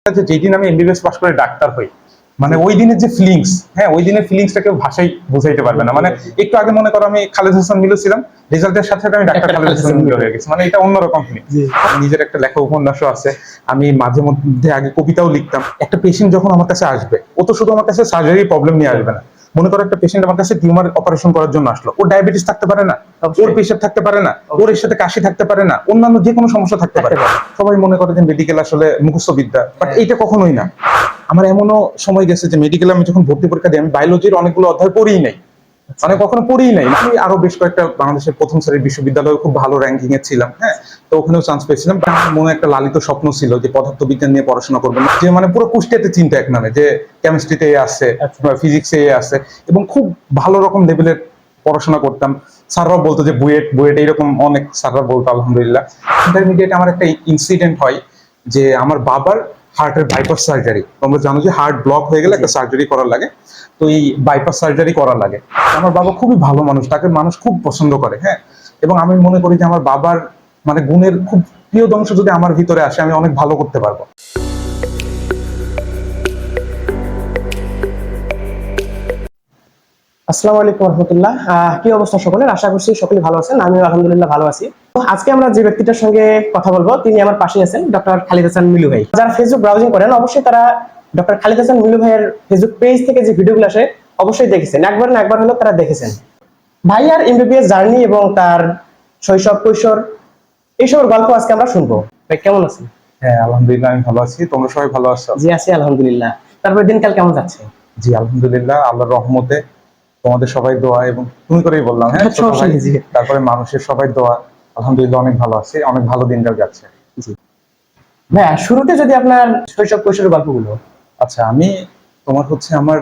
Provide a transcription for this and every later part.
যে যেদিন আমি এমবিবিএস পাস করে ডাক্তার হই, মানে ওই দিনের যে ফিলিংস, হ্যাঁ ওই দিনের ফিলিংসটা কেউ ভাষায় বুঝাইতে পারবে না। মানে একটু আগে মনে করো আমি খালেদ হাসান মিলু ছিলাম, রেজাল্টের সাথে সাথে আমি ডাক্তার খালেদ হাসান মিলু হয়ে গেছি। মানে এটা অন্যরকম ফিলিংস। নিজের একটা লেখা উপন্যাসও আছে, আমি মাঝে মধ্যে আগে কবিতাও লিখতাম। একটা পেশেন্ট যখন আমার কাছে আসবে, ও তো শুধু আমার কাছে সার্জারি প্রবলেম নিয়ে আসবে না। মনে করো একটা পেশেন্ট আমার কাছে টিউমার অপারেশন করার জন্য আসলো, ওর ডায়াবেটিস থাকতে পারে না, ওর প্রেশার থাকতে পারে না, ওর এর সাথে কাশি থাকতে পারে না, অন্যান্য যে কোনো সমস্যা থাকতে পারে। সবাই মনে করে যে মেডিকেল আসলে মুখস্থ বিদ্যা, বাট এইটা কখনোই না। আমার এমনও সময় গেছে যে মেডিকেলে আমি যখন ভর্তি পরীক্ষা দিই, আমি বায়োলজির অনেকগুলো অধ্যায় পড়িই নাই, মানে কখনো পড়িই নাই। আমি আরো বেশ কয়েকটা বাংলাদেশের প্রথম সারির বিশ্ববিদ্যালয়ে খুব ভালো র্যাঙ্কিং এ ছিলাম, হ্যাঁ, তো ওখানেও চান্স পেয়েছিলাম। আমার মনে একটা লালিত স্বপ্ন ছিল যে পদার্থবিজ্ঞান নিয়ে পড়াশোনা করবো, যে মানে পুরো কুষ্টিয়াতে চিন্তা এক নামে, যে কেমিস্ট্রিতে আছে, ফিজিক্সে আছে, এবং খুব ভালো রকম লেভেলের পড়াশোনা করতাম। স্যাররাও বলতো যে বুয়েট বুয়েট, এইরকম অনেক স্যাররা বলতো। আলহামদুলিল্লাহ ইন্টারমিডিয়েট আমার একটা ইনসিডেন্ট হয় যে আমার বাবার হার্টের বাইপাস সার্জারি। তোমরা জানো যে হার্ট ব্লক হয়ে গেলে একটা সার্জারি করার লাগে, তো এই বাইপাস সার্জারি করা লাগে। আমার বাবা খুবই ভালো মানুষ, তাকে মানুষ খুব পছন্দ করে, হ্যাঁ, এবং আমি মনে করি যে আমার বাবার মানে গুণের খুব প্রিয় অংশ যদি আমার ভিতরে আসে, আমি অনেক ভালো করতে পারবো। আসসালামু আলাইকুম রহমতুল্লাহ। কি অবস্থা সকলের? আশা করছি সকলে ভালো আছেন, আমিও আলহামদুলিল্লাহ ভালো আছি। তো আজকে আমরা যে ব্যক্তিটার সঙ্গে কথা বলবো, তিনি আমার পাশে আছেন, ডক্টর খালিদ হাসান মিলু ভাই। যারা ফেসবুক ব্রাউজিং করেন, অবশ্যই তারা ডক্টর খালিদ হাসান মিলু ভাইয়ের ফেসবুক পেজ থেকে যে ভিডিওগুলো আসে অবশ্যই দেখেছেন, একবার না একবার হলেও তারা দেখেছেন। ভাইয়ার এমবিবিএস জার্নি এবং তার শৈশব কৈশোর এইসবের গল্প আজকে আমরা শুনবো। ভাই কেমন আছেন? হ্যাঁ আলহামদুলিল্লাহ, আমি ভালো আছি। তোমরা সবাই ভালো আছো? জি আছি আলহামদুলিল্লাহ। তারপরে দিনকাল কেমন যাচ্ছে? জি আলহামদুলিল্লাহ, আল্লাহর রহমতে, তোমাদের সবাই দোয়া, এবং তুমি করেই বললাম, হ্যাঁ ছোট ভাই, তারপরে মানুষের সবাই দোয়া, আলহামদুলিল্লাহ অনেক ভালো আছে, অনেক ভালো দিনকাল যাচ্ছে। জি ভাইয়া, শুরুতে যদি আপনার শৈশব কৈশোরের গল্পগুলো। আচ্ছা, আমি তোমার হচ্ছে আমার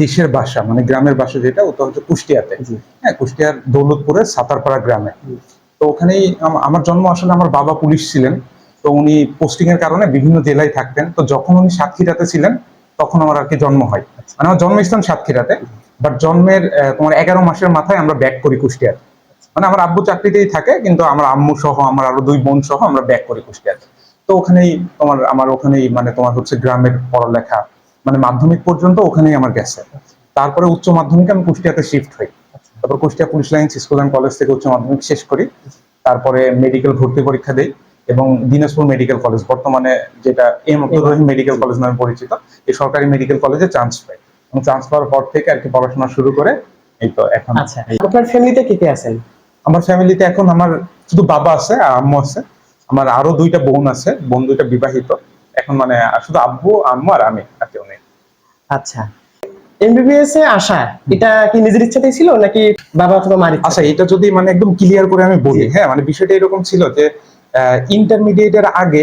দেশের বাসা, মানে গ্রামের বাসা যেটা, ওটা হচ্ছে কুষ্টিয়াতে। হ্যাঁ, কুষ্টিয়ার দৌলতপুরের সাতারপাড়া গ্রামে। তো ওখানেই আমার জন্ম। আসলে আমার বাবা পুলিশ ছিলেন, তো উনি পোস্টিং এর কারণে বিভিন্ন জেলায় থাকতেন। তো যখন উনি সাতক্ষীরাতে ছিলেন, তখন আমার আর কি জন্ম হয়। মানে আমার জন্মস্থান সাতক্ষীরাতে, বাট জন্মের তোমার 11 মাসের মাথায় আমরা ব্যাক করি কুষ্টিয়ার। মানে আমার আব্বু চাকরিতেই থাকে, কিন্তু আমার আম্মু সহ আমার আরো 2 বোন সহ আমরা ব্যাক করি কুষ্টিয়াতে। তো ওখানেই আমার ওখানেই মানে তোমার হচ্ছে গ্রামের পড়ালেখা, মানে মাধ্যমিক পর্যন্ত ওখানেই আমার গেছে। তারপরে উচ্চ মাধ্যমিকে আমি কুষ্টিয়াতে শিফট হই। তারপর Kushtia police lines school and college থেকে উচ্চ মাধ্যমিক শেষ করি। তারপরে মেডিকেল ভর্তি পরীক্ষা দেই, এবং দিনাজপুর মেডিকেল কলেজ, বর্তমানে যেটা M Abdur Rahim medical college নামে পরিচিত, এই সরকারি মেডিকেল কলেজে চান্স পাই। এবং চান্স পাওয়ার পর থেকে আর কি পড়াশোনা শুরু করে এই তো এখন। আচ্ছা, আপনার ফ্যামিলিতে কে কে আছেন? আমার ফ্যামিলিতে এখন আমার শুধু বাবা আছে আর আম্মু আছে। আমার আরো 2টা বোন আছে, বোন 2টা বিবাহিত। এখন মানে শুধু আব্বু আম্মু আর আমি, আর কেউ নেই। আচ্ছা, এমবিবিএস এ আসা এটা কি নিজের ইচ্ছাতেই ছিল নাকি বাবা অথবা মার ইচ্ছা? আচ্ছা, এটা যদি মানে একদম ক্লিয়ার করে আমি বলি, হ্যাঁ, মানে বিষয়টা এরকম ছিল যে ইন্টারমিডিয়েটের আগে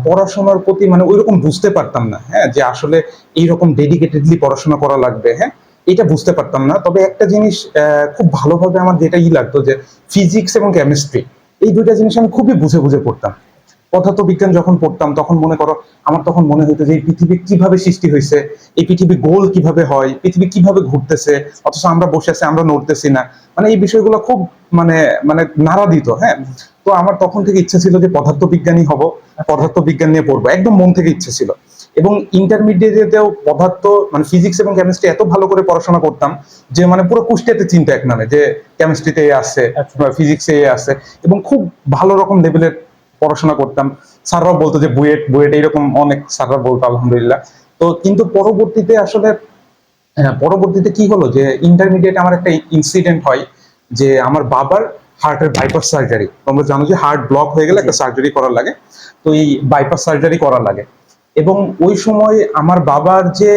পড়াশোনার প্রতি মানে ওইরকম বুঝতে পারতাম না, হ্যাঁ, যে আসলে এইরকম ডেডিকেটেডলি পড়াশোনা করা লাগবে, হ্যাঁ, এটা বুঝতে পারতাম না। তবে একটা জিনিস খুব ভালোভাবে আমার যেটা লাগতো, যে ফিজিক্স এবং কেমিস্ট্রি, এই 2টা জিনিস আমি খুবই বুঝে বুঝে পড়তাম। পদার্থবিজ্ঞান যখন পড়তাম, তখন মনে করো আমার তখন মনে হতো যে এই পৃথিবী কিভাবে সৃষ্টি হয়েছে, এই পৃথিবী গোল কিভাবে হয়, পৃথিবী কিভাবে ঘুরতেছে, অথচ আমরা বসে আছি, আমরা নড়তেছি না। মানে এই বিষয়গুলো খুব মানে মানে নাড়া দিত, হ্যাঁ। তো আমার তখন থেকে ইচ্ছা ছিল যে পদার্থবিজ্ঞানী হব, পদার্থবিজ্ঞান নিয়ে পড়বো, একদম মন থেকে ইচ্ছে ছিল। এবং ইন্টারমিডিয়েটেও পদার্থ মানে ফিজিক্স এবং কেমিস্ট্রি এত ভালো করে পড়াশোনা করতাম যে মানে পুরো কুষ্টিয়াতে চিন্তা এক নামে, যে কেমিস্ট্রিতে আছে, ফিজিক্সে আছে, এবং খুব ভালো রকম লেভেলের পড়াশোনা করতাম। স্যাররাও বলতো যে বুয়েট বুয়েট, এইরকম অনেক স্যাররা বলতো। আলহামদুলিল্লাহ। তো কিন্তু পরবর্তীতে কি হলো, যে ইন্টারমিডিয়েট আমার একটা ইনসিডেন্ট হয় যে আমার বাবার হার্টের বাইপাস সার্জারি। তোমরা জানো যে হার্ট ব্লক হয়ে গেলে একটা সার্জারি করার লাগে, তো এই বাইপাস সার্জারি করা লাগে। এবং ওই সময় আমার বাবার যে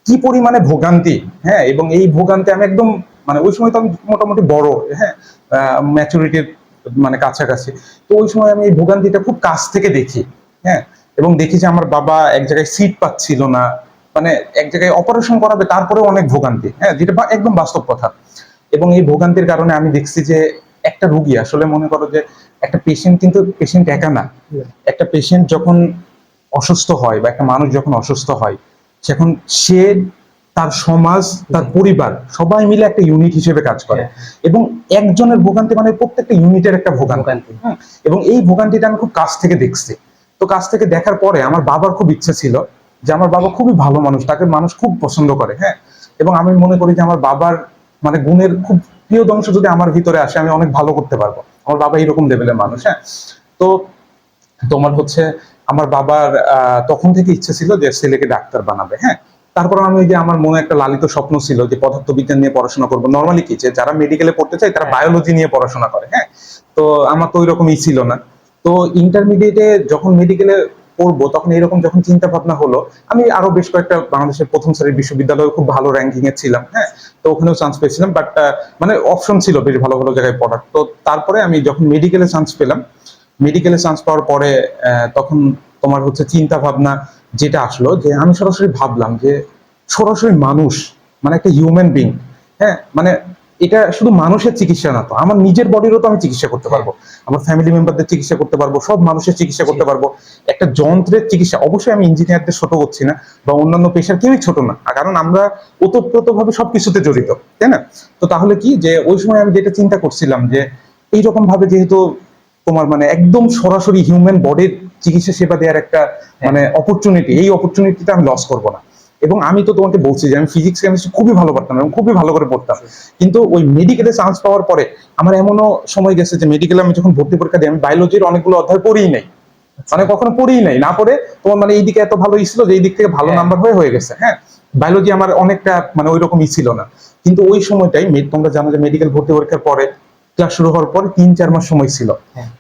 কি পরিমাণে ভোগান্তি, হ্যাঁ, এবং এই ভোগান্তি আমি একদম মানে ওই সময় তো আমি মোটামুটি বড়, হ্যাঁ, ম্যাচুরিটির মানে কাছাকাছি। তো ওই সময় আমি এই ভোগান্তিটা খুব কাছ থেকে দেখি, হ্যাঁ, এবং দেখি যে আমার বাবা এক জায়গায় সিট পাচ্ছিল না, মানে এক জায়গায় অপারেশন করাবে, তারপরে অনেক ভোগান্তি, হ্যাঁ, যেটা একদম বাস্তব কথা। এবং এই ভোগান্তির কারণে আমি দেখছি যে একটা রুগী আসলে মনে করো যে একটা পেশেন্ট, কিন্তু পেশেন্ট একা না। একটা পেশেন্ট যখন অসুস্থ হয়, বা একটা মানুষ যখন অসুস্থ হয়, যখন সে, তার সমাজ, তার পরিবার সবাই মিলে একটা ইউনিট হিসেবে কাজ করে। এবং একজনের ভোগান্তি মানে প্রত্যেকটা ইউনিটের একটা ভোগান্তি। এবং এই ভোগান্তিটা আমি খুব কাছ থেকে দেখছি। তো কাছ থেকে দেখার পরে আমার বাবার খুব ইচ্ছে ছিল যে আমার বাবা খুবই ভালো মানুষ, তাকে মানুষ খুব পছন্দ করে, হ্যাঁ। এবং আমি মনে করি যে আমার বাবার মানে গুণের খুব প্রিয় অংশ যদি আমার ভিতরে আসে আমি অনেক ভালো করতে পারবো। আমার বাবা এরকম লেভেলের মানুষ, হ্যাঁ। তো তোমার হচ্ছে আমার বাবার তখন থেকে ইচ্ছে ছিল যে ছেলেকে ডাক্তার বানাবে, হ্যাঁ। তারপর আমি ওই যে আমার মনে একটা লালিত স্বপ্ন ছিল যে পদার্থবিজ্ঞান নিয়ে পড়াশোনা করবো। নর্মালি কি যে যারা মেডিকেলে পড়তে চায় তারা বায়োলজি নিয়ে পড়াশোনা করে, হ্যাঁ। তো আমার তো ওই রকমই ছিল না। তো ইন্টারমিডিয়েটে যখন মেডিকেলে পড়বো তখন এরকম যখন চিন্তা ভাবনা হলো, আমি আরো বেশ কয়েকটা বাংলাদেশের প্রথম সারির বিশ্ববিদ্যালয়ে খুব ভালো র্যাঙ্কিং এ ছিলাম, হ্যাঁ। তো ওখানেও চান্স পেয়েছিলাম, বাট মানে অপশন ছিল বেশ ভালো ভালো জায়গায় পড়ার। তো তারপরে আমি যখন মেডিকেলে চান্স পেলাম, মেডিকেলে চান্স পাওয়ার পরে তখন তোমার হচ্ছে চিন্তা ভাবনা যেটা আসলো যে আমি সরাসরি ভাবলাম যে সরাসরি মানুষ মানে একটা হিউম্যান বিং, হ্যাঁ। মানে এটা শুধু মানুষের চিকিৎসা না, তো আমার নিজের বডিরও তো আমি চিকিৎসা করতে পারবো, আমার ফ্যামিলি মেম্বারদের চিকিৎসা করতে পারবো, সব মানুষের চিকিৎসা করতে পারবো। একটা যন্ত্রের চিকিৎসা, অবশ্যই আমি ইঞ্জিনিয়ারদের ছোট করছি না বা অন্যান্য পেশার কেউই ছোট না, কারণ আমরা ওতপ্রোত ভাবে সবকিছুতে জড়িত, তাই না? তো তাহলে কি যে ওই সময় আমি যেটা চিন্তা করছিলাম যে এইরকম ভাবে যেহেতু তোমার মানে একদম সরাসরি হিউম্যান বডির চিকিৎসা সেবা দেওয়ার একটা মানে অপরচুনিটি, এই অপরচুনিটিটা আমি লস করবো না। এবং আমি তো তোমাকে বলছি যে আমি ফিজিক্স কেমিস্ট্রি খুবই ভালো পারতাম এবং খুবই ভালো করে পড়তাম, কিন্তু ওই মেডিকেলে চান্স পাওয়ার পরে আমার এমনও সময় গেছে যে মেডিকেলে আমি যখন ভর্তি পরীক্ষা দিই আমি বায়োলজির অনেকগুলো অধ্যায় পড়েই নাই, মানে কখনো পড়েই নাই, না পড়ে তোমার মানে এইদিকে এত ভালো ছিল যে এই দিক থেকে ভালো নাম্বার হয়ে গেছে, হ্যাঁ। বায়োলজি আমার অনেকটা মানে ওই রকমই ছিল না। কিন্তু ওই সময়টাই তোমরা জানো যে মেডিকেল ভর্তি পরীক্ষার পরে ক্লাস শুরু হওয়ার পরে 3-4 মাস সময় ছিল,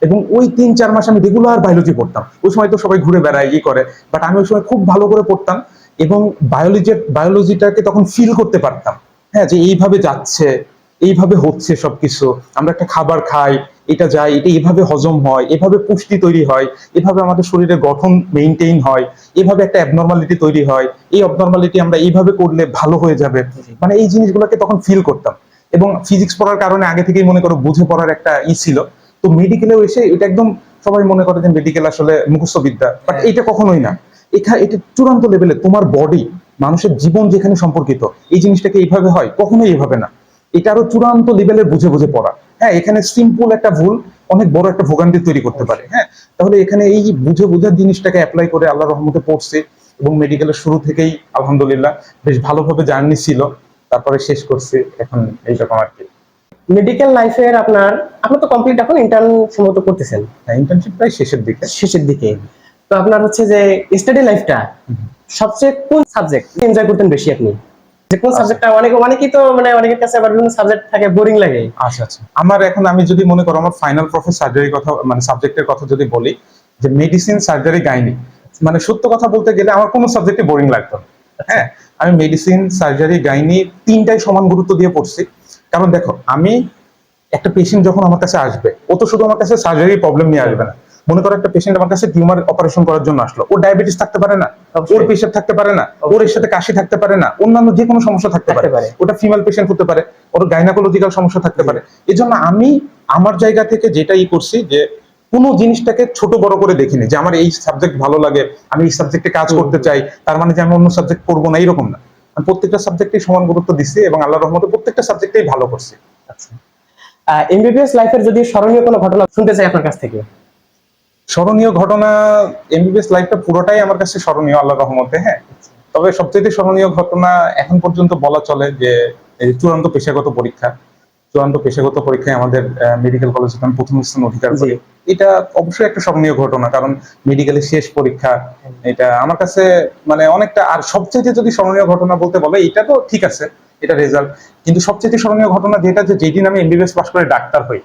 এবং ওই 3-4 মাস আমি রেগুলার বায়োলজি পড়তাম। ওই সময় তো সবাই ঘুরে বেড়ায় ই করে, বাট আমি ওই সময় খুব ভালো করে পড়তাম এবং বায়োলজিটাকে তখন ফিল করতে পারতাম, হ্যাঁ, যে এইভাবে যাচ্ছে, এইভাবে হচ্ছে সবকিছু। আমরা একটা খাবার খাই, এটা যায়, এটা এইভাবে হজম হয়, এভাবে পুষ্টি তৈরি হয়, এভাবে আমাদের শরীরের গঠন মেইনটেইন হয়, এভাবে একটা অ্যাবনর্মালিটি তৈরি হয়, এই অ্যাবনর্মালিটি আমরা এইভাবে করলে ভালো হয়ে যাবে। মানে এই জিনিসগুলোকে তখন ফিল করতাম, এবং ফিজিক্স পড়ার কারণে আগে থেকেই মনে করো বুঝে পড়ার একটা ছিল। তো মেডিকেলেও এসে এটা একদম সবাই মনে করে যে মেডিকেল আসলে মুখস্থ বিদ্যা, বাট এটা কখনোই না। এটা চূড়ান্ত লেভেলে তোমার বডি, মানুষের জীবন যেখানে সম্পর্কিত, এই জিনিসটাকে এইভাবে হয়, কখনোই এইভাবে না। এটা আরো চূড়ান্ত লেভেলের বুঝে বুঝে পড়া, হ্যাঁ। এখানে সিম্পল একটা ভুল অনেক বড় একটা ভোগান্তি তৈরি করতে পারে, হ্যাঁ। তাহলে এখানে এই বুঝে বুঝার জিনিসটাকে অ্যাপ্লাই করে আল্লাহর রহমতে পড়ছে, এবং মেডিকেলের শুরু থেকেই আলহামদুলিল্লাহ বেশ ভালোভাবে জার্নি ছিল, তারপরে শেষ করছি এখন এইরকম আর কি। মেডিকেল লাইফের আপনার আপনার তো কমপ্লিট, এখন ইন্টার্ন সম্ভবত করতেছেন, ইন্টার্নশিপ প্রায় শেষের দিকে। তো আপনার হচ্ছে যে স্টাডি লাইফটা সবচেয়ে কোন সাবজেক্ট এনজয় করতেন বেশি আপনি? যে কোন সাবজেক্টটা অনেকেই তো মানে অনেকের কাছে আবার বিভিন্ন সাবজেক্ট থাকে বোরিং লাগে। আচ্ছা আচ্ছা, আমার এখন আমি যদি মনে করো আমার ফাইনাল প্রফেস সার্জারির কথা মানে সাবজেক্টের কথা যদি বলি, যে মেডিসিন, সার্জারি, গাইনি, মানে সত্য কথা বলতে গেলে আমার কোনো সাবজেক্টে বোরিং লাগতো না, হ্যাঁ। আমি মেডিসিন, সার্জারি, গাইনি তিনটাই সমান গুরুত্ব দিয়ে পড়ছি। কারণ দেখো, আমি একটা পেশেন্ট যখন আমার কাছে আসবে, ও তো শুধু আমার কাছে সার্জারি প্রবলেম নিয়ে আসবে না। মনে করো একটা পেশেন্ট আমার কাছে টিউমার অপারেশন করার জন্য আসলো, ওর ডায়াবেটিস থাকতে পারে না, ওর প্রেশার থাকতে পারে না, ওর এর সাথে কাশি থাকতে পারে না, অন্যান্য যে কোনো সমস্যা থাকতে পারে, ওটা ফিমেল পেশেন্ট হতে পারে, ওর গাইনাকোলজিক্যাল সমস্যা থাকতে পারে। এজন্য আমি আমার জায়গা থেকে যেটাই করছি যে কোনো জিনিসটাকে ছোট বড় করে দেখিনি, যে আমার এই সাবজেক্ট ভালো লাগে, আমি এই সাবজেক্টে কাজ করতে চাই, তার মানে যে আমি অন্য সাবজেক্ট করবো না, এরকম না। আমি প্রত্যেকটা সাবজেক্টেই সমান গুরুত্ব দিচ্ছি এবং আল্লাহর রহমতে প্রত্যেকটা সাবজেক্টেই ভালো করছি। আচ্ছা, এমবিবিএস লাইফের যদি স্মরণীয় কোনো ঘটনা শুনতে চাই আপনার কাছ থেকে। স্মরণীয় ঘটনা, এমবিবিএস লাইফটা পুরোটাই আমার কাছে স্মরণীয় আল্লাহর রহমতে, হ্যাঁ। তবে সবচেয়ে স্মরণীয় ঘটনা এখন পর্যন্ত বলা চলে যে এই চূড়ান্ত পেশাগত পরীক্ষায় আমাদের মেডিকেল কলেজে আমি প্রথম স্থান অধিকার করি। এটা অবশ্যই একটা স্মরণীয় ঘটনা, কারণ মেডিকেলের শেষ পরীক্ষা, এটা আমার কাছে মানে অনেকটা। আর সবচেয়ে যদি স্মরণীয় ঘটনা বলতে বলে, এটা তো ঠিক আছে, এটা রেজাল্ট, কিন্তু সবচেয়ে স্মরণীয় ঘটনা যেটা, যে যেদিন আমি এমবিবিএস পাস করে ডাক্তার হই,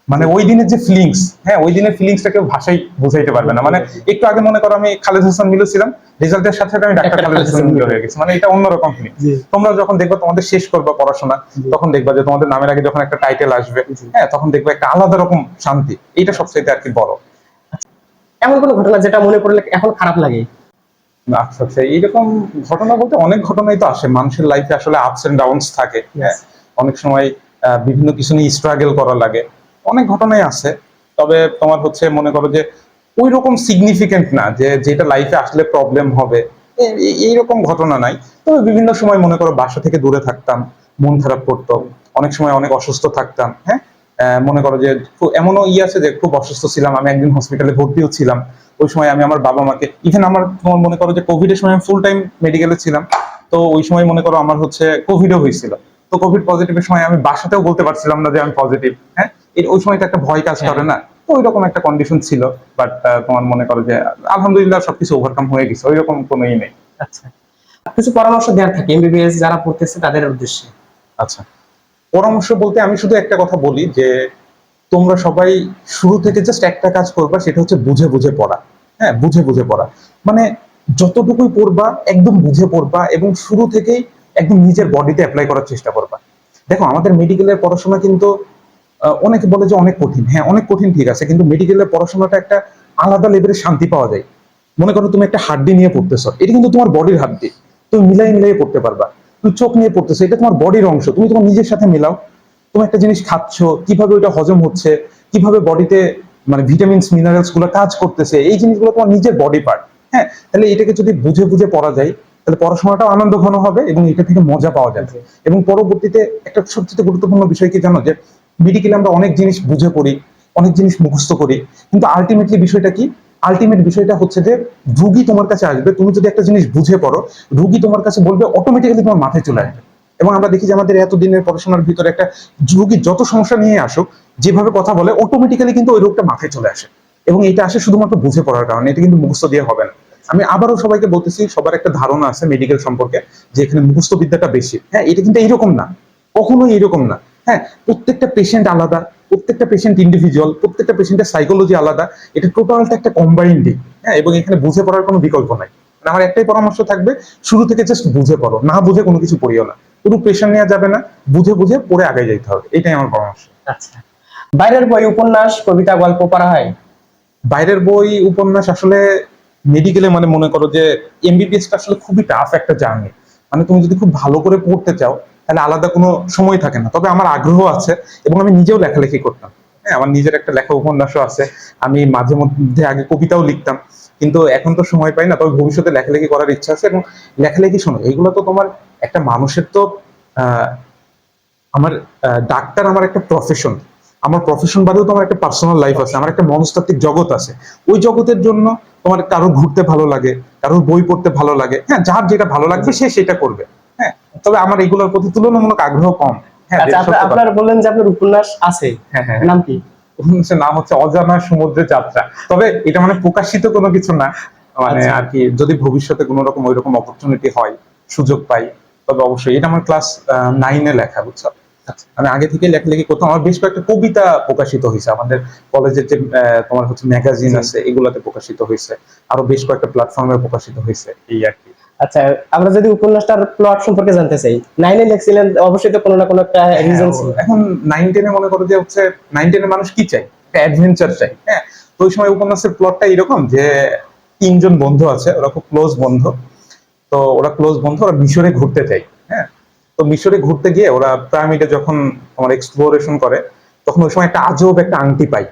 মানে ওই দিনের যে ফিলিংস, হ্যাঁ, ওই দিনের ফিলিংসটা কেউ ভাষায় বুঝাইতে পারবে না। মানে একটু আগে মনে করো আমি খালেদ হাসান মিলু ছিলাম, রেজাল্টের সাথে সাথে আমি ডাক্তার খালেদ হাসান মিলু হয়ে গেছি, মানে এটা অন্যরকম ফিলিংস। তোমরা যখন দেখবা তোমাদের শেষ করবা পড়াশোনা, তখন দেখবা যে তোমাদের নামের আগে যখন একটা টাইটেল আসবে, হ্যাঁ, তখন দেখবা একটা আলাদা রকম শান্তি। এটা সবচেয়ে আর কি বড়। এমন কোন ঘটনা যেটা মনে পড়লে এখন খারাপ লাগে? আচ্ছা আচ্ছা, এইরকম ঘটনা বলতে অনেক ঘটনাই তো আসে মানুষের লাইফে, আসলে আপস এন্ড ডাউনস থাকে, হ্যাঁ। অনেক সময় বিভিন্ন কিছু নিয়ে স্ট্রাগল করা লাগে, অনেক ঘটনাই আছে। তবে তোমার হচ্ছে মনে করো যে ওই রকম সিগনিফিকেন্ট না যে যেটা লাইফে আসলে প্রবলেম হবে, এইরকম ঘটনা নাই। তবে বিভিন্ন সময় মনে করো বাসা থেকে দূরে থাকতাম, মন খারাপ করতো, অনেক সময় অনেক অসুস্থ থাকতাম, হ্যাঁ। মনে করো যে এমনও আছে যে খুব অসুস্থ ছিলাম, আমি একদিন হসপিটালে ভর্তিও ছিলাম। ওই সময় আমি আমার বাবা মাকে, ইভেন আমার তোমার মনে করো যে কোভিডের সময় আমি ফুল টাইম মেডিকেলে ছিলাম। তো ওই সময় মনে করো আমার হচ্ছে কোভিডও হয়েছিল। তো কোভিড পজিটিভের সময় আমি বাসাতেও বলতে পারছিলাম না যে আমি পজিটিভ। হ্যাঁ, ওই সময় তো একটা ভয় কাজ করে না। তো ওই রকম একটা কন্ডিশন ছিল। বাট তোমার মনে করো যে আলহামদুলিল্লাহ সবকিছু ওভারকাম হয়ে গেছে, ওই রকম কোনো নেই। আচ্ছা, কিছু পরামর্শ দেওয়ার থাকে এমবিবিএস যারা পড়তেছে তাদের উদ্দেশ্যে। আচ্ছা, পরামর্শ বলতে আমি শুধু একটা কথা বলি যে তোমরা সবাই শুরু থেকে জাস্ট একটা কাজ করবা, সেটা হচ্ছে বুঝে বুঝে পড়া। হ্যাঁ, বুঝে বুঝে পড়া মানে যতটুকুই পড়বা একদম বুঝে পড়বা, এবং শুরু থেকেই একদম নিজের বডিতে অ্যাপ্লাই করার চেষ্টা করবা। দেখো আমাদের মেডিকেলের পড়াশোনা কিন্তু অনেকে বলে যে অনেক কঠিন। হ্যাঁ, অনেক কঠিন, ঠিক আছে, কিন্তু মেডিকেলের পড়াশোনাটা একটা আলাদা লেভেলের শান্তি পাওয়া যায়। মনে করো তুমি একটা হাড্ডি নিয়ে পড়তেছো, এটা কিন্তু তোমার বডির হাড্ডি, তুমি মিলাই মিলাই পড়তে পারবা। তুমি চোখ নিয়ে পড়তেছো, এটা তোমার বডির অংশ, তুমি তোমার নিজের সাথে মিলাও। তুমি একটা জিনিস খাচ্ছ, কিভাবে ওইটা হজম হচ্ছে, কিভাবে বডিতে মানে ভিটামিনস মিনারেলস গুলো কাজ করতেছে, এই জিনিসগুলো তোমার নিজের বডি পার্ট। হ্যাঁ, তাহলে এটাকে যদি বুঝে বুঝে পড়া যায়, তাহলে পড়াশোনাটাও আনন্দ ঘন হবে এবং এটা থেকে মজা পাওয়া যাবে। এবং পরবর্তীতে একটা সবচেয়ে গুরুত্বপূর্ণ বিষয় কি জানো, যে মেডিকেলে আমরা অনেক জিনিস বুঝে পড়ি, অনেক জিনিস মুখস্থ করি, কিন্তু আলটিমেটলি বিষয়টা কি? আলটিমেট বিষয়টা হচ্ছে যে রুগী তোমার কাছে আসবে, তুমি যদি একটা জিনিস বুঝে পড়ো, রুগী তোমার কাছে বলবে, অটোমেটিক্যালি তোমার মাথায় চলে আসবে। এবং আমরা দেখি যে আমাদের এতদিনের পড়াশোনার ভিতরে একটা রুগী যত সমস্যা নিয়ে আসুক, যেভাবে কথা বলে অটোমেটিক্যালি কিন্তু ওই রোগটা মাথায় চলে আসে। এবং এটা আসে শুধুমাত্র বুঝে পড়ার কারণে, এটা কিন্তু মুখস্থ দিয়ে হবে না। আমি আবারও সবাইকে বলতেছি, সবার একটা ধারণা আছে মেডিকেল সম্পর্কে যে এখানে মুখস্থ বিদ্যাটা বেশি। হ্যাঁ, এটা কিন্তু এইরকম না, কখনোই এইরকম না। হ্যাঁ, প্রত্যেকটা পেশেন্ট আলাদা, প্রত্যেকটা পেশেন্ট ইন্ডিভিজুয়াল, প্রত্যেকটা পেশেন্টের সাইকোলজি আলাদা। এটা টোটালটা একটা কম্বাইন্ডই। হ্যাঁ, এবং এখানে বুঝে পড়ার কোনো বিকল্প নাই। মানে আমার একটাই পরামর্শ থাকবে, শুরু থেকে জাস্ট বুঝে পড়ো, না বুঝে কোনো কিছু পড়িও না। পুরো প্রেশার নেওয়া যাবে না, বুঝে বুঝে পড়ে আগে যেতে হবে, এটাই আমার পরামর্শ। আচ্ছা, বাইরের বই, উপন্যাস, কবিতা, গল্প পড়া হয়? বাইরের বই উপন্যাস আসলে মেডিকেলে মানে মনে করো যে এমবিবিএসটা আসলে খুবই টাফ একটা জার্নি। মানে তুমি যদি খুব ভালো করে পড়তে চাও, তাহলে আলাদা কোনো সময় থাকে না। তবে আমার আগ্রহ আছে এবং আমি নিজেও লেখালেখি করতাম। হ্যাঁ, আমার নিজের একটা লেখা উপন্যাসও আছে। আমি মাঝে মধ্যে আগে কবিতাও লিখতাম, কিন্তু এখন তো সময় পাই না। তবে ভবিষ্যতে লেখালেখি করার ইচ্ছা আছে। এবং লেখালেখি, শোনো, এইগুলো তো তোমার একটা মানুষের তো আহ আমার ডাক্তার আমার একটা প্রফেশন। আমার প্রফেশন বাদেও তো আমার একটা পার্সোনাল লাইফ আছে, আমার একটা মনস্তাত্ত্বিক জগৎ আছে। ওই জগতের জন্য তোমার কারোর ঘুরতে ভালো লাগে, কারোর বই পড়তে ভালো লাগে। হ্যাঁ, যার যেটা ভালো লাগবে সে সেটা করবে। হ্যাঁ, তবে আমার এগুলোর প্রতি তুলনামূলক আগ্রহ কম। হ্যাঁ, আচ্ছা, যেটা সত্য কথা। আপনার বললেন যে আপনার উপন্যাস আছে, হ্যাঁ, হ্যাঁ, নাম কি? উপন্যাসের নাম হচ্ছে অজানা সমুদ্রে যাত্রা। তবে এটা মানে প্রকাশিত কোনো কিছু না, মানে আচ্ছা। আর কি, যদি ভবিষ্যতে কোনো রকম ওইরকম অপরচুনিটি হয়, সুযোগ পাই, তবে অবশ্যই। এটা আমার ক্লাস 9-এ লেখা, বুঝছো। আমি আগে থেকে লেখালেখি করতাম। আমার বেশ কয়েকটা কবিতা প্রকাশিত হয়েছে আমাদের কলেজের যে তোমার হচ্ছে ম্যাগাজিন আছে, এগুলাতে প্রকাশিত হয়েছে। আরো বেশ কয়েকটা প্ল্যাটফর্মে প্রকাশিত হয়েছে, এই আর কি। আচ্ছা, আমরা যদি উপন্যাসটার প্লট সম্পর্কে জানতে চাই, 9-এ লিখছিলেন, অবশ্যই তো কোনো না কোনো একটা রিজন ছিল। এখন 9-10-এ মনে করো যে হচ্ছে 9-10-এ মানুষ কি চাই? একটা অ্যাডভেঞ্চার চাই। হ্যাঁ, তো ওই সময় উপন্যাসের প্লটটা এরকম যে 3 জন বন্ধু আছে, ওরা খুব ক্লোজ বন্ধু। তো ওরা মিশরে ঘুরতে চায়। হ্যাঁ, তো মিশরে ঘুরতে গিয়ে ওরা পিরামিডে যখন তোমার এক্সপ্লোরেশন করে, তখন ওই সময় একটা আজব একটা আংটি পায়।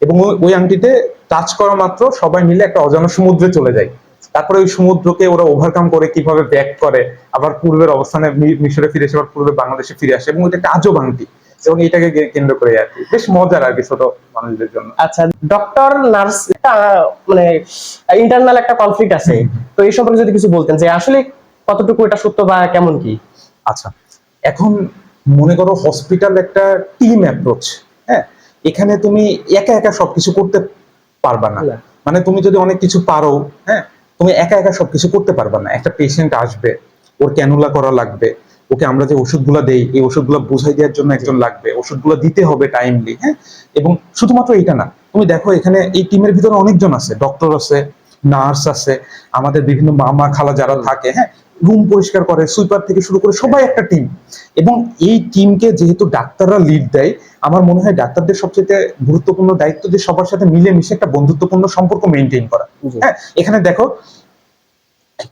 এবং ওই আংটিতে টাচ করা মাত্র সবাই মিলে একটা অজানা সমুদ্রে চলে যায়। তারপরে ওই সমুদ্রকে ওরা ওভারকাম করে, কিভাবে ব্যাক করে, আবার পূর্বের অবস্থানে মিশরে ফিরে এসে আবার পূর্বে বাংলাদেশে ফিরে আসে। এবং এটা একটা আজব আংটি, এবং এটাকে কেন্দ্র করে আর কি বেশ মজার আর কি ছোট মানুষদের জন্য। আচ্ছা, ডক্টর নার্স মানে ইন্টারনাল একটা কনফ্লিক্ট আছে, তো এই সম্পর্কে যদি কিছু বলতেন যে আসলে কতটুকু এটা সত্য বা কেমন কি? আচ্ছা, এখন মনে করো হসপিটাল একটা টিম অ্যাপ্রোচ। হ্যাঁ, এখানে তুমি একা একা সবকিছু করতে পারবা না। না। মানে তুমি যদি অনেক কিছু পারো, হ্যাঁ, তুমি একা একা সবকিছু করতে পারবা না। একটা পেশেন্ট আসবে, ওর ক্যানুলা করা লাগবে, ওকে আমরা যে ওষুধগুলো দেই, এই ওষুধগুলো বুঝাই দেওয়ার জন্য একজন লাগবে, ওষুধগুলো দিতে হবে টাইমলি। হ্যাঁ, এবং শুধুমাত্র এইটা না, তুমি দেখো এখানে এই টিমের ভিতরে অনেকজন আছে, ডক্টর আছে, নার্স আছে, আমাদের বিভিন্ন মামা খালা যারা থাকে, হ্যাঁ, রুম পরিষ্কার করে, সুইপার থেকে শুরু করে সবাই একটা টিম। এবং এই টিমকে যেহেতু ডাক্তাররা লিড দেয়, আমার মনে হয় ডাক্তারদের সবচেয়ে গুরুত্বপূর্ণ দায়িত্ব যে সবার সাথে মিলেমিশে একটা বন্ধুত্বপূর্ণ সম্পর্ক মেনটেন করা। হ্যাঁ, এখানে দেখো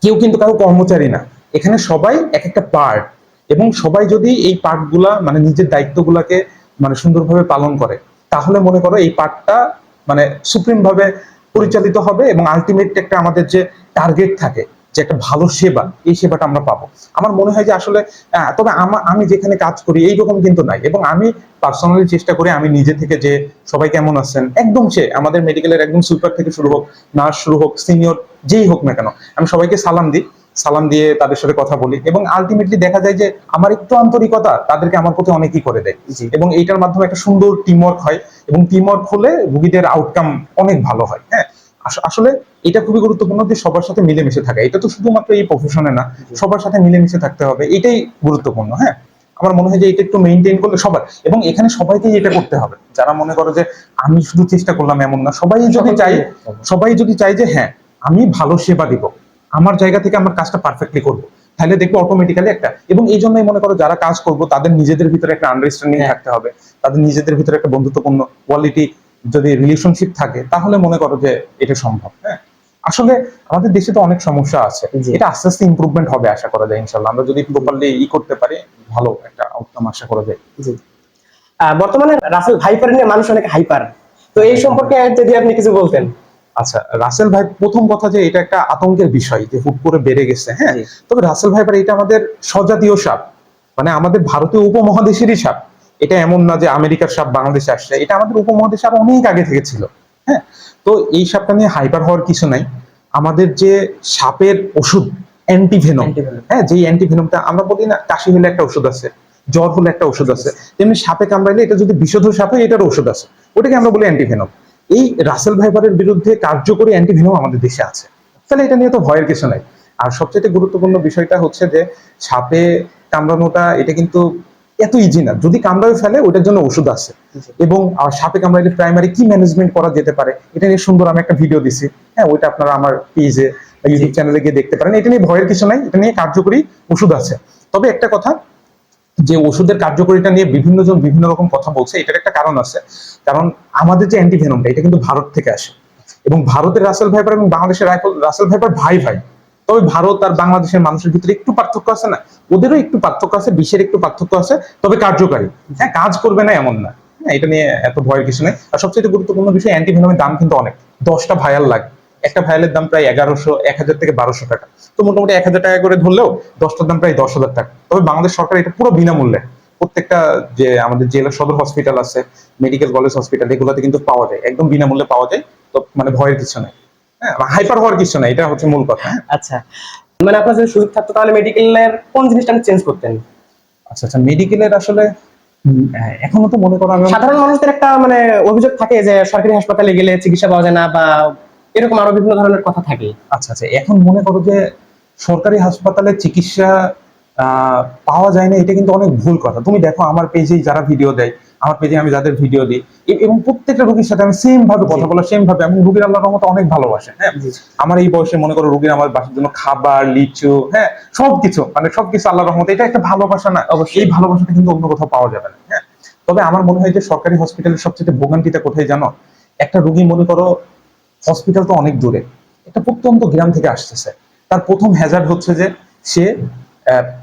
কেউ কিন্তু কারো কর্মচারী না, এখানে সবাই এক একটা পার্ট। এবং সবাই যদি এই পার্টগুলা মানে নিজের দায়িত্বগুলাকে মানে সুন্দরভাবে পালন করে, তাহলে মনে করো এই পার্টটা মানে সুপ্রিম ভাবে পরিচালিত হবে। এবং আলটিমেট একটা আমাদের যে টার্গেট থাকে, যে একটা ভালো সেবা, এই সেবাটা আমরা পাবো। আমার মনে হয় যে আসলে তবে আমি যেখানে কাজ করি এইরকম কিন্তু নাই, এবং আমি পার্সোনালি চেষ্টা করি আমি নিজে থেকে যে সবাই কেমন আছেন, একদম সে আমাদের মেডিকেলের একদম সুপার থেকে শুরু হোক, নার্স শুরু হোক, সিনিয়র যেই হোক না কেন, আমি সবাইকে সালাম দিই, সালাম দিয়ে তাদের সাথে কথা বলি, এবং আলটিমেটলি দেখা যায় যে আমার একটু আন্তরিকতা তাদেরকে আমার প্রতি অনেকই করে দেয়, এবং এইটার মাধ্যমে একটা সুন্দর টিমওয়ার্ক হয়, এবং টিমওয়ার্ক হলে রোগীদের আউটকাম অনেক ভালো হয়। হ্যাঁ, আসলে এটা খুবই গুরুত্বপূর্ণ যে সবার সাথে মিলেমিশে থাকা। এটা তো শুধুমাত্র এই প্রফেশনে না, সবার সাথে মিলেমিশে থাকতে হবে, এটাই গুরুত্বপূর্ণ। হ্যাঁ, আমার মনে হয় যে এটা একটু মেনটেন করলে সবার, এবং এখানে সবাইকেই এটা করতে হবে। যারা মনে করো যে আমি শুধু চেষ্টা করলাম এমন না, সবাই যদি চাই যে হ্যাঁ আমি ভালো সেবা দিব, আমার জায়গা থেকে আমার কাজটা পারফেক্টলি করবো, তাহলে দেখবো অটোমেটিক্যালি একটা, এবং এই জন্যই মনে করো যারা কাজ করবো তাদের নিজেদের ভিতরে একটা আন্ডারস্ট্যান্ডিং থাকতে হবে, তাদের নিজেদের ভিতরে একটা বন্ধুত্বপূর্ণ কোয়ালিটি যদি রিলেশনশিপ থাকে, তাহলে মনে করো যে এটা সম্ভব। হ্যাঁ, আসলে আমাদের দেশে তো অনেক সমস্যা আছে, এটা আস্তে আস্তে ইমপ্রুভমেন্ট হবে আশা করা যায় ইনশাল্লাহ। আমরা যদি প্রপারলি করতে পারি, ভালো একটা আউটকাম আশা করা যায়। বর্তমানে রাসেল ভাইপার নিয়ে মানুষ অনেক হাইপার, তো এই সম্পর্কে যদি আপনি কিছু বলতেন। আচ্ছা, রাসেল ভাই, প্রথম কথা যে এটা একটা আতঙ্কের বিষয় যে হুট করে বেড়ে গেছে। হ্যাঁ, তবে রাসেল ভাইপার এটা আমাদের স্বজাতীয় সাপ, মানে আমাদের ভারতীয় উপমহাদেশেরই সাপ। এটা এমন না যে আমেরিকার সাপ বাংলাদেশে আসছে, এটা আমাদের উপমহাদেশে আরো অনেক আগে থেকে ছিল। হ্যাঁ, তো এই সাপটা নিয়ে হাইপার হওয়ার কিছু নাই। আমাদের যে সাপের ওষুধ অ্যান্টিভেনম, হ্যাঁ, যে অ্যান্টিভেনমটা আমরা বলি না, কাশি হলে একটা ওষুধ আছে, জ্বর হলে একটা ওষুধ আছে, তেমনি সাপে কামড়াইলে এটা যদি বিষধর সাপ হয় এটার ওষুধ আছে, ওটাকে আমরা বলি অ্যান্টিভেনম। এই রাসেল ভাইপারের বিরুদ্ধে কার্যকরী অ্যান্টিভেনম আমাদের দেশে আছে, তাহলে এটা নিয়ে তো ভয়ের কিছু নাই। আর সবচেয়ে গুরুত্বপূর্ণ বিষয়টা হচ্ছে যে সাপে কামড়ানোটা এটা কিন্তু এত ইজি না, যদি কামড়ায় ফেলে ওটার জন্য ওষুধ আছে, এবং সাপে কামড়াইলে প্রাইমারি কি ম্যানেজমেন্ট করা যেতে পারে এটা নিয়ে সুন্দর আমি একটা ভিডিও দিছি। হ্যাঁ, ওইটা আপনারা আমার পেজে ইউটিউব চ্যানেলে গিয়ে দেখতে পারেন। এটা নিয়ে ভয়ের কিছু নাই, এটা নিয়ে কার্যকরী ওষুধ আছে। তবে একটা কথা, যে ওষুধের কার্যকারিতা নিয়ে বিভিন্ন জন বিভিন্ন রকম কথা বলছে, এটার একটা কারণ আছে। কারণ আমাদের যে অ্যান্টিভেনমটা এটা কিন্তু ভারত থেকে আসে, এবং ভারতের রাসেল ভাইপার এবং বাংলাদেশের রাসেল ভাইপার ভাই ভাই। তবে ভারত আর বাংলাদেশের মানুষের ভিতরে একটু পার্থক্য আছে না, ওদেরও একটু পার্থক্য আছে, বিশ্বের একটু পার্থক্য আছে, তবে কার্যকারী। হ্যাঁ, কাজ করবে না এমন না। হ্যাঁ, এটা নিয়ে এত ভয়ের কিছু নেই। আর সবচেয়ে গুরুত্বপূর্ণ বিষয়, অ্যান্টিভেনমের দাম কিন্তু অনেক, 10টা ভায়াল লাগে, একটা ভায়ালের দাম প্রায় 1100 থেকে 1200 টাকা। তো মোটামুটি 1000 টাকা করে ধরলেও 10টার দাম প্রায় 10,000 টাকা। তবে বাংলাদেশ সরকার এটা পুরো বিনামূল্যে প্রত্যেকটা যে আমাদের জেলা সদর হসপিটাল আছে, মেডিকেল কলেজ হসপিটাল, এগুলোতে কিন্তু পাওয়া যায়, একদম বিনামূল্যে পাওয়া যায়। তো মানে ভয়ের কিছু নেই, হ্যাঁ, হাইপার হওয়ার কিছু নেই, এটা হচ্ছে মূল কথা। আচ্ছা, মানে আপনার যদি সুযোগ থাকতো তাহলে মেডিকেলের কোন জিনিসটা আপনি চেঞ্জ করতেন? আচ্ছা, মেডিকেলের আসলে এখনো তো মনে করো সাধারণ মানুষদের একটা মানে অভিযোগ থাকে যে সরকারি হাসপাতালে গেলে চিকিৎসা পাওয়া যায় না, বা এরকম আরো বিভিন্ন ধরনের কথা থাকে। আচ্ছা, এখন মনে করো যে সরকারি হাসপাতালে চিকিৎসা পাওয়া যায় না, এটা কিন্তু অনেক ভুল কথা। তুমি দেখো আমার পেজে যারা ভিডিও দেয়, আমার পেজে আমি যাদের ভিডিও দিই, এবং প্রত্যেকটা রোগীর সাথে আমি সেম ভাবে কথা বলা, সেম ভাবে, আমি রোগীর আল্লাহর রহমতে অনেক ভালোবাসে। হ্যাঁ, আমার এই বয়সে মনে করো রোগীর আমার বাসার জন্য খাবার, লিচু, হ্যাঁ, সবকিছু, মানে সবকিছু আল্লাহর রহমতে, এটা একটা ভালোবাসা না? অবশ্যই, এই ভালোবাসাটা কিন্তু অন্য কোথাও পাওয়া যাবে না। হ্যাঁ, তবে আমার মনে হয় যে সরকারি হসপিটালের সবচেয়ে ভোগান্তিটা কোথায় জানো? একটা রোগী মনে করো হসপিটাল তো অনেক দূরে, একটা প্রত্যন্ত গ্রাম থেকে আসতেছে, তার প্রথম হ্যাজার্ড হচ্ছে যে সে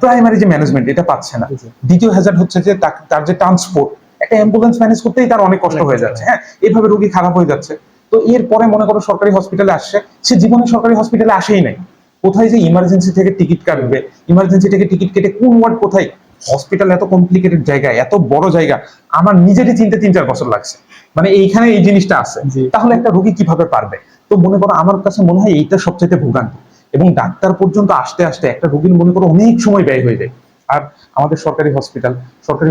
প্রাইমারি যে ম্যানেজমেন্ট এটা পাচ্ছে না। দ্বিতীয় হ্যাজার্ড হচ্ছে যে তার যে ট্রান্সপোর্ট, একটা অ্যাম্বুলেন্স ম্যানেজ করতেই তার অনেক কষ্ট হয়ে যাচ্ছে। হ্যাঁ, এইভাবে রোগী খারাপ হয়ে যাচ্ছে। তো এরপরে মনে করো সরকারি হসপিটালে আসছে, সে জীবনে সরকারি হসপিটালে আসেই নাই, কোথায় যে ইমার্জেন্সি থেকে টিকিট কাটবে, ইমার্জেন্সি থেকে টিকিট কেটে কোন ওয়ার্ড কোথায়, হসপিটাল এত কমপ্লিকেটেড জায়গা, এত বড় জায়গা, আমার নিজেরই চিনতে 3-4 বছর লাগছে। মানে এইখানে এই জিনিসটা আছে, তাহলে একটা রোগী কিভাবে পারবে? তো মনে করো আমার কাছে মনে হয় এইটা সবচেয়ে ভোগান্তি, এবং ডাক্তার পর্যন্ত আসতে আসতে একটা রোগীর মনে করো অনেক সময় ব্যয় হয়ে যায়। আর আমাদের সরকারি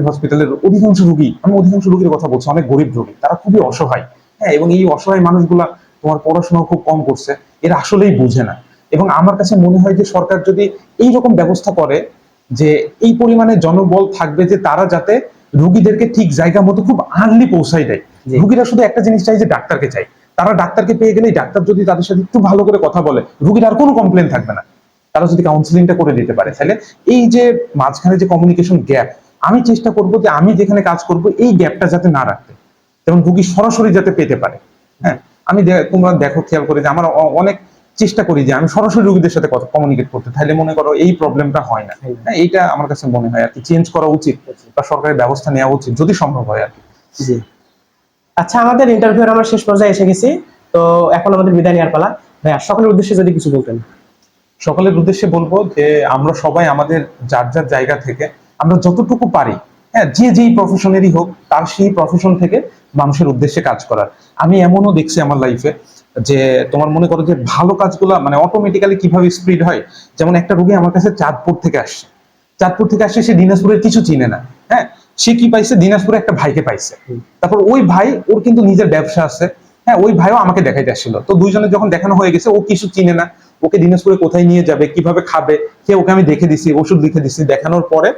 হসপিটালের অধিকাংশ রোগী, আমি অধিকাংশ রোগীর কথা বলছি, অনেক গরিব রোগী, তারা খুবই অসহায়। হ্যাঁ, এবং এই অসহায় মানুষগুলা তোমার পড়াশোনা খুব কম করছে, এরা আসলেই বুঝে না। এবং আমার কাছে মনে হয় যে সরকার যদি এইরকম ব্যবস্থা করে যে এই পরিমাণে জনবল থাকবে যে তারা যাতে রোগীদেরকে ঠিক জায়গা মতো খুব আর্লি পৌঁছাই দেয়। রোগীরা শুধু একটা জিনিস চাই যে ডাক্তারকে চাই, তারা ডাক্তারকে পেয়ে গেলেই ডাক্তার যদি তাদের সাথে একটু ভালো করে কথা বলে, রোগীর আর কোনো কমপ্লেন থাকবে না। তারা যদি কাউন্সিলিংটা করে দিতে পারে, তাহলে এই যে মাঝখানে যে কমিউনিকেশন গ্যাপ, আমি চেষ্টা করব যে আমি যেখানে কাজ করব এই গ্যাপটা যাতে না রাখতে, যেমন রোগী সরাসরি যাতে পেতে পারে। হ্যাঁ, আমি তোমরা দেখো, খেয়াল করে যে আমার অনেক চেষ্টা করি যে আমি সরাসরি রোগীদের সাথে কথা কমিউনিকেট করতে, তাহলে মনে করো এই প্রবলেমটা হয় না। হ্যাঁ, এইটা আমার কাছে মনে হয় আর কি চেঞ্জ করা উচিত, বা সরকারের ব্যবস্থা নেওয়া উচিত যদি সম্ভব হয় আর কি। জি, আচ্ছা, আমাদের ইন্টারভিউর আমরা শেষ পর্যায়ে এসে গেছি, তো এখন আমাদের বিদায় নেওয়ার পালা। ভাইয়া সকলের উদ্দেশ্যে যদি কিছু বলতেন। সকলের উদ্দেশ্যে বলবো যে আমরা সবাই আমাদের যার যার জায়গা থেকে আমরা যতটুকু পারি, হ্যাঁ, যে যেই প্রফেশনেরই হোক তার সেই প্রফেশন থেকে মানুষের উদ্দেশ্যে কাজ করার। আমি এমনও দেখছি আমার লাইফে যে তোমার মনে করো যে ভালো কাজগুলা মানে অটোমেটিক্যালি কিভাবে স্প্রিড হয়। যেমন একটা রোগী আমার কাছে চাঁদপুর থেকে আসছে, চাঁদপুর থেকে আসছে, সে দিনাজপুরের কিছু চিনে না, হ্যাঁ, সে কি পাইছে, দিনাজপুরে একটা ভাইকে পাইছে। তারপর ওই ভাই, ওর কিন্তু নিজের ব্যবসা আছে, হ্যাঁ, ওই ভাইও আমাকে দেখাইতে আসছিল। তো দুইজনের যখন দেখানো হয়ে গেছে, ও কিছু চিনে না, ওকে দিনাজপুরে কোথায় নিয়ে যাবে, কিভাবে খাবে, সে ওকে আমি দেখে দিছি, ওষুধ লিখে দিছি। দেখানোর পরে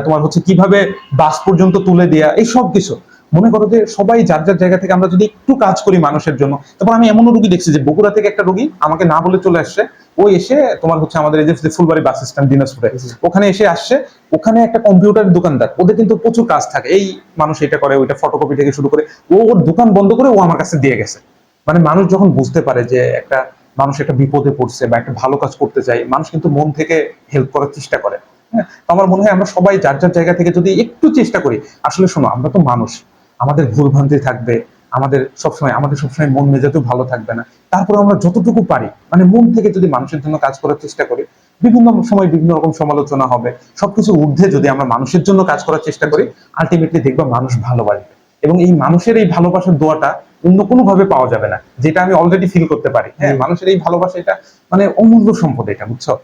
তোমার হচ্ছে কিভাবে বাস পর্যন্ত তুলে দেয়া, এই সব কিছু। মনে করো যে সবাই যার যার জায়গা থেকে আমরা যদি একটু কাজ করি মানুষের জন্য। তারপর আমি এমনও রোগী দেখছি যে বগুড়া থেকে একটা রোগী আমাকে না বলে চলে আসছে। ও এসে তোমার হচ্ছে আমাদের এই যে ফুলবাড়ি বাস স্ট্যান্ড দিনাজপুরে, ওখানে এসে আসছে। ওখানে একটা কম্পিউটার দোকানদার, ওদের কিন্তু প্রচুর কাজ থাকে, এই মানুষ এটা করে, ওইটা ফটোকপি থেকে শুরু করে, ও ওর দোকান বন্ধ করে ও আমার কাছে দিয়ে গেছে। মানে মানুষ যখন বুঝতে পারে যে একটা মানুষ একটা বিপদে পড়ছে বা একটা ভালো কাজ করতে চায়, মানুষ কিন্তু মন থেকে হেল্প করার চেষ্টা করে। হ্যাঁ, তো আমার মনে হয় আমরা সবাই যার যার জায়গা থেকে যদি একটু চেষ্টা করি। আসলে শোনো, আমরা তো মানুষ, আমাদের ভুল ভ্রান্তি থাকবে, আমাদের সবসময় মন মেজাজও ভালো থাকবে না। তারপরে আমরা যতটুকু পারি মানে মন থেকে যদি মানুষের জন্য কাজ করার চেষ্টা করি, বিভিন্ন সময় বিভিন্ন রকম সমালোচনা হবে, সবকিছু ঊর্ধ্বে যদি আমরা মানুষের জন্য কাজ করার চেষ্টা করি, আলটিমেটলি দেখবা মানুষ ভালোবাসবে। এবং এই মানুষের এই ভালোবাসার দোয়াটা অন্য কোনো ভাবে পাওয়া যাবে না, যেটা আমি অলরেডি ফিল করতে পারি। হ্যাঁ, মানুষের এই ভালোবাসা, এটা মানে অমূল্য সম্পদ, এটা বুঝছো।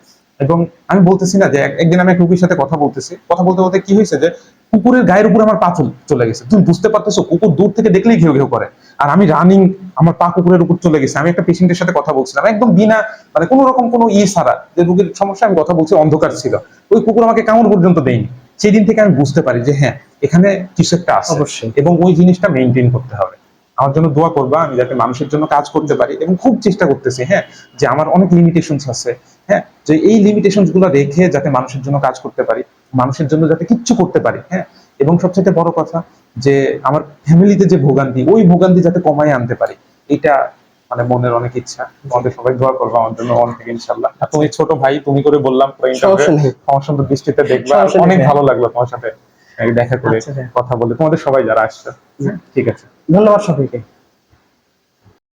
এবং আমি বলতেছি না যে একদিন আমি এক রুগীর সাথে কথা বলতেছি, কথা বলতে বলতে কি হয়েছে যে কুকুরের গায়ের উপরে আমার পা চলে গেছে। তুমি বুঝতে পারতেছো, কুকুর দূর থেকে দেখলেই ঘেউ ঘেউ করে, আর আমি রানিং, আমার পা কুকুরের উপর চলে গেছে। আমি একটা পেশেন্টের সাথে কথা বলছিলাম একদম বিনা মানে কোনো রকম কোনো ছাড়া, যে রোগীর সমস্যা আমি কথা বলছি, অন্ধকার ছিল, ওই কুকুর আমাকে কামড় পর্যন্ত দেয়নি। সেই দিন থেকে আমি বুঝতে পারি যে হ্যাঁ, এখানে কিছু একটা আছে, অবশ্যই। এবং ওই জিনিসটা মেনটেন করতে হবে। আমার জন্য দোয়া করবা, আমি যাতে মানুষের জন্য কাজ করতে পারি, এবং খুব চেষ্টা করতেছি, হ্যাঁ, যে আমার অনেক লিমিটেশনস আছে, হ্যাঁ, যে এই লিমিটেশনস গুলো রেখে যাতে মানুষের জন্য কাজ করতে পারি, মানুষের জন্য যাতে কিচ্ছু করতে পারি, হ্যাঁ। এবং সবচেয়ে বড় কথা যে আমার ফ্যামিলিতে যে ভোগান্তি, ওই ভোগান্তি যাতে কমায় আনতে পারি, এটা মানে মনের অনেক ইচ্ছা। তোমাদের সবাই দোয়া করবো আমার জন্য মন থেকে, ইনশাল্লাহ। আর তুমি ছোট ভাই, তুমি করে বললাম সমস্যা নেই। সমস্যা দৃষ্টিতে দেখবা। সমস্যা নেই অনেক ভাই। ভালো লাগলো তোমার সাথে দেখা করে, আচ্ছা ভাই। কথা বলে, তোমাদের সবাই যারা আসছে। ঠিক আছে। ধন্যবাদ সকলকে।